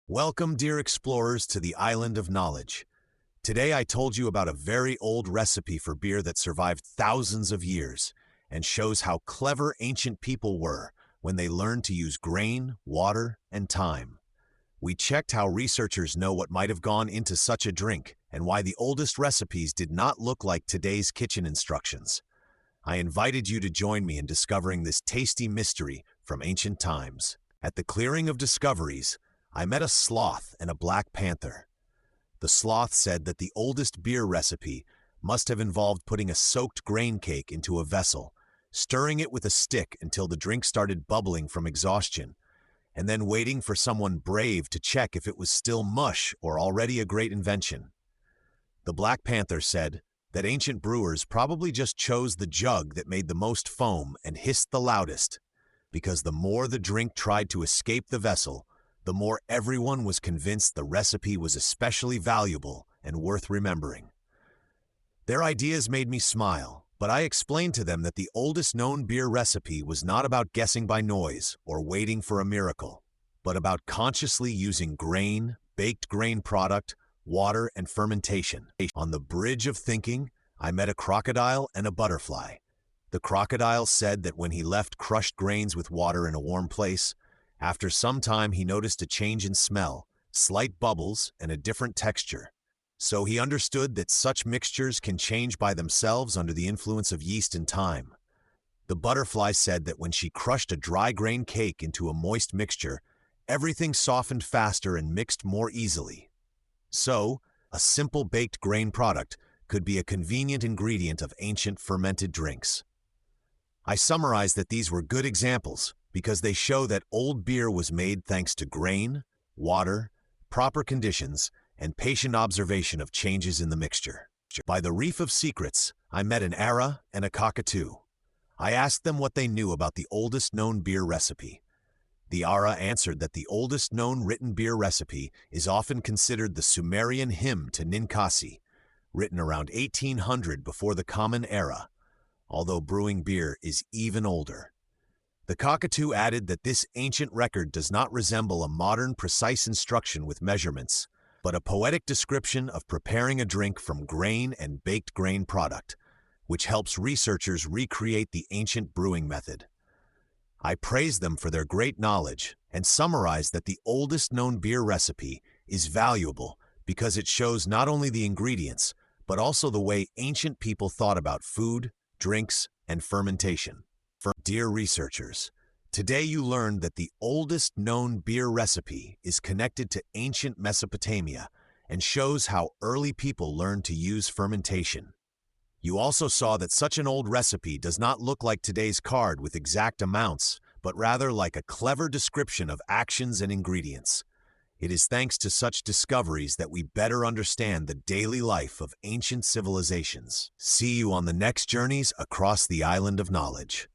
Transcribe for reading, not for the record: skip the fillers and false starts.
Welcome, dear explorers, to the Island of Knowledge. Today I told you about a very old recipe for beer that survived thousands of years and shows how clever ancient people were when they learned to use grain, water, and time. We checked how researchers know what might have gone into such a drink and why the oldest recipes did not look like today's kitchen instructions. I invited you to join me in discovering this tasty mystery from ancient times. At the clearing of discoveries, I met a sloth and a black panther. The sloth said that the oldest beer recipe must have involved putting a soaked grain cake into a vessel, stirring it with a stick until the drink started bubbling from exhaustion, and then waiting for someone brave to check if it was still mush or already a great invention. The black panther said that ancient brewers probably just chose the jug that made the most foam and hissed the loudest, because the more the drink tried to escape the vessel, the more everyone was convinced the recipe was especially valuable and worth remembering. Their ideas made me smile, but I explained to them that the oldest known beer recipe was not about guessing by noise or waiting for a miracle, but about consciously using grain, baked grain product, water, and fermentation. On the bridge of thinking, I met a crocodile and a butterfly. The crocodile said that when he left crushed grains with water in a warm place, after some time he noticed a change in smell, slight bubbles, and a different texture. So he understood that such mixtures can change by themselves under the influence of yeast and time. The butterfly said that when she crushed a dry grain cake into a moist mixture, everything softened faster and mixed more easily. So, a simple baked grain product could be a convenient ingredient of ancient fermented drinks. I summarized that these were good examples because they show that old beer was made thanks to grain, water, proper conditions, and patient observation of changes in the mixture. By the Reef of Secrets, I met an ara and a cockatoo. I asked them what they knew about the oldest known beer recipe. The ara answered that the oldest known written beer recipe is often considered the Sumerian hymn to Ninkasi, written around 1800 before the Common Era, although brewing beer is even older. The cockatoo added that this ancient record does not resemble a modern precise instruction with measurements, but a poetic description of preparing a drink from grain and baked grain product, which helps researchers recreate the ancient brewing method. I praised them for their great knowledge and summarized that the oldest known beer recipe is valuable because it shows not only the ingredients, but also the way ancient people thought about food, drinks, and fermentation. Dear researchers, today you learned that the oldest known beer recipe is connected to ancient Mesopotamia and shows how early people learned to use fermentation. You also saw that such an old recipe does not look like today's card with exact amounts, but rather like a clever description of actions and ingredients. It is thanks to such discoveries that we better understand the daily life of ancient civilizations. See you on the next journeys across the Island of Knowledge.